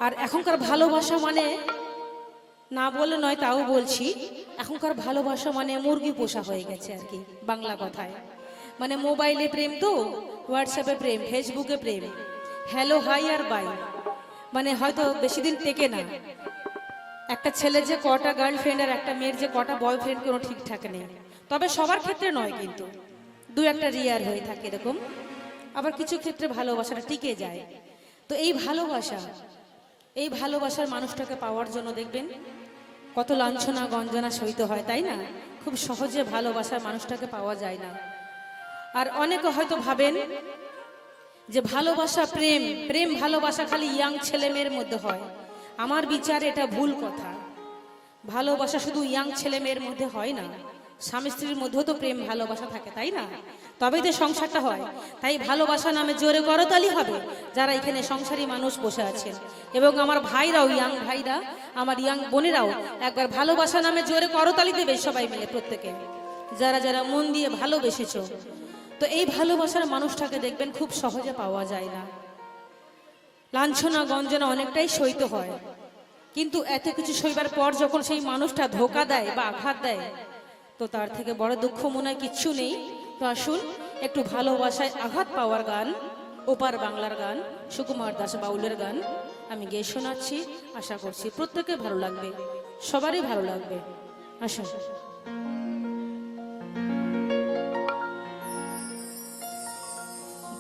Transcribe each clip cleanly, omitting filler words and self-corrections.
আর এখনকার ভালোবাসা মানে না বলে নয়, তাও বলছি, এখনকার ভালোবাসা মানে মুরগি পোষা হয়ে গেছে আর কি, বাংলা কথায়। মানে মোবাইলে প্রেম, তো হোয়াটসঅ্যাপে প্রেম, ফেসবুকে প্রেম, হ্যালো হাই আর বাই। মানে হয়তো বেশি দিন টেকে না। একটা ছেলে যে কটা গার্লফ্রেন্ড আর একটা মেয়ের যে কটা বয়ফ্রেন্ড কোনো ঠিকঠাক নেই। তবে সবার ক্ষেত্রে নয়, কিন্তু দু একটা রিয়ার হয়ে থাকে এরকম। আবার কিছু ক্ষেত্রে ভালোবাসাটা টিকে যায়। তো এই ভালোবাসার মানুষটাকে পাওয়ার জন্য দেখবেন কত লাঞ্ছনা গঞ্জনা সইতে হয়, তাই না? খুব সহজে ভালোবাসার মানুষটাকে পাওয়া যায় না। আর অনেকে হয়তো ভাবেন যে ভালোবাসা প্রেম প্রেম ভালোবাসা খালি ইয়াং ছেলে মেয়ের মধ্যে হয়। আমার বিচার এটা ভুল কথা। ভালোবাসা শুধু ইয়াং ছেলে মেয়ের মধ্যে হয় না, স্বামী স্ত্রীর মধ্যেও তো প্রেম ভালোবাসা থাকে, তাই না? তবেই তো সংসারটা হয়। তাই ভালোবাসা নামে জোরে করতালি হবে যারা এখানে সংসারী মানুষ বসে আছেন, এবং আমার ভাইরাও, ইয়াং ভাইরা, আমার ইয়াং বোনেরাও একবার ভালোবাসা নামে জোরে করতালি দেবে সবাই মিলে, প্রত্যেকে যারা যারা মন দিয়ে ভালোবেসেছো। তো এই ভালোবাসার মানুষটাকে দেখবেন খুব সহজে পাওয়া যায় না। লাঞ্ছনা গঞ্জনা অনেকটাই সইতে হয়, কিন্তু এত কিছু সইবার পর যখন সেই মানুষটা ধোকা দেয় বা আঘাত দেয়, তো তার থেকে বড় দুঃখ মনে হয় কিচ্ছু নেই। তো আসুন একটু ভালোবাসায় আঘাত পাওয়ার গান, ওপার বাংলার গান, সুকুমার দাস বাউলের গান আমি গেয়ে শোনাচ্ছি। আশা করছি প্রত্যেকে ভালো লাগবে, সবারই ভালো লাগবে। আসুন।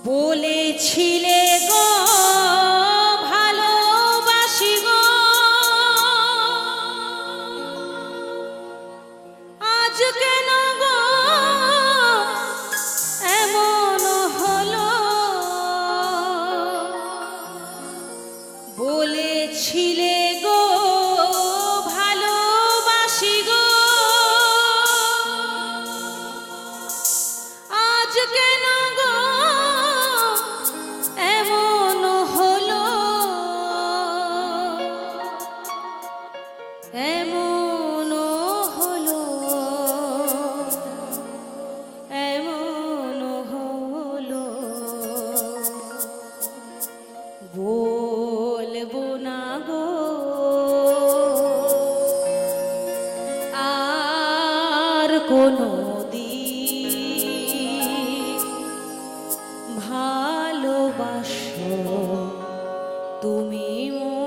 বলেছিলে গো ভালোবাসি গো, আজ কেন গো এমন হলো? বলেছিলে গো ভালোবাসি গো, আজ কেন গো এমন হলো? এমন হলো, এমন হলো। বলবো না গো আর কোনো দিন ভালোবাসো তুমি মোরে।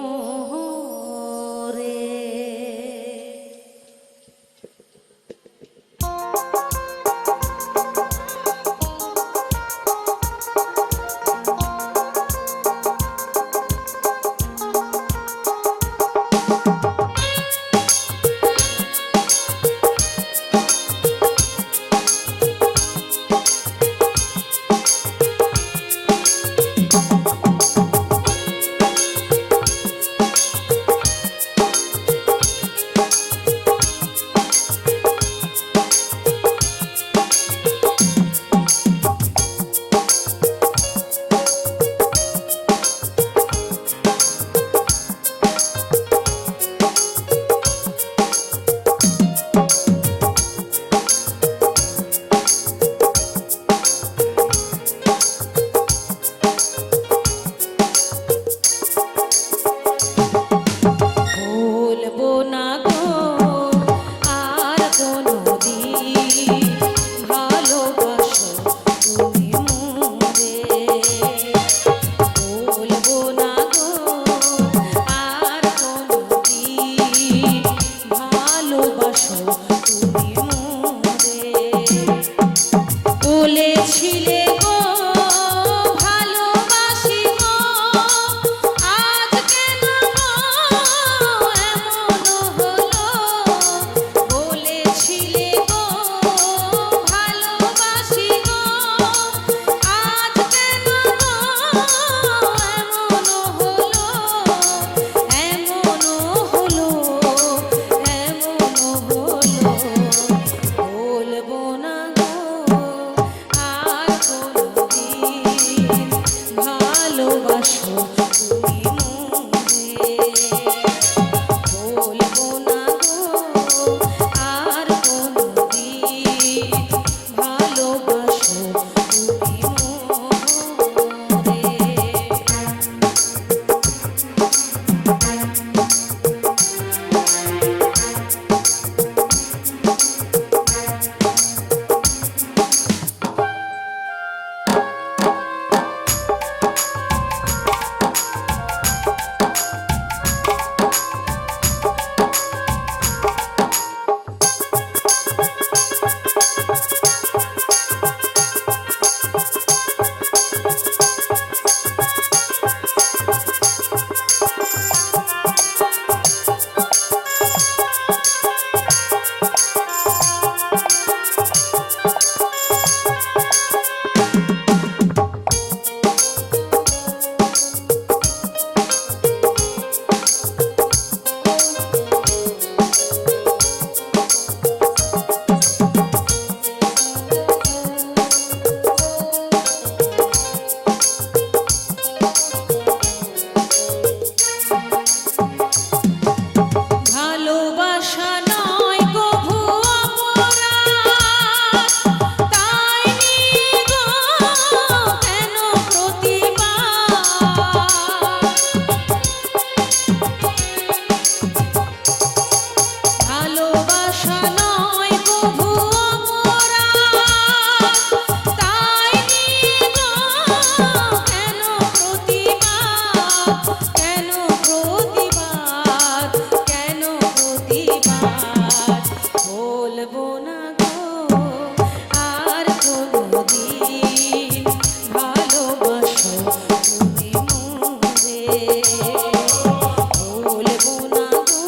বলবো না গো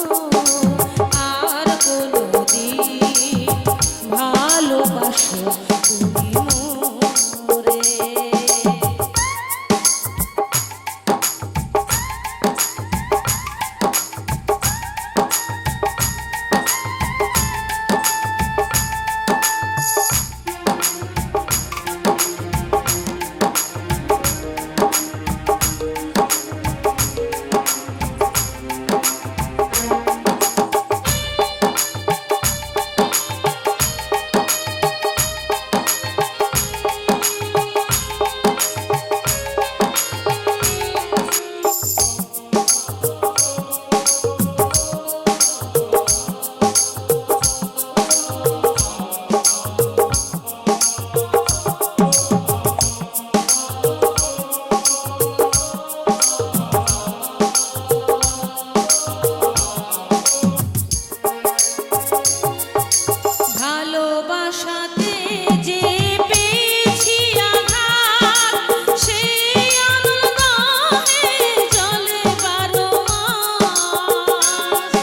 আর কোনোদিন ভালোবাসো তুমি মোরে। ভালোবাসাতে যে পেয়েছি আঘাত সেই আনন্দে চলে 12 মাস।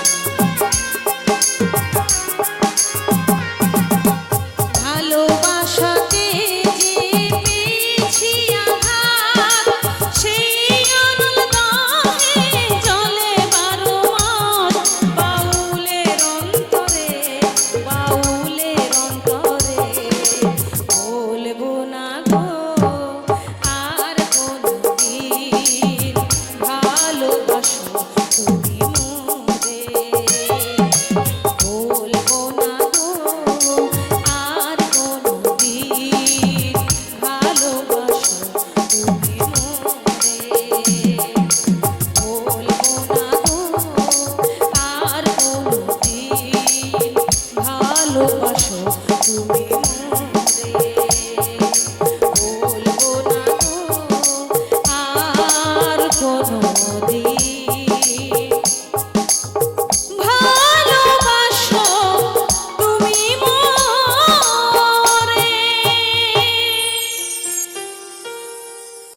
ভালোবাসাতে যে পেয়েছি আঘাত সেই আনন্দে চলে 12 মাস। বাউলের অন্তরে বাউলের অন্তরে বলবো না গো আর কোনোদিন ভালোবাসো তুমি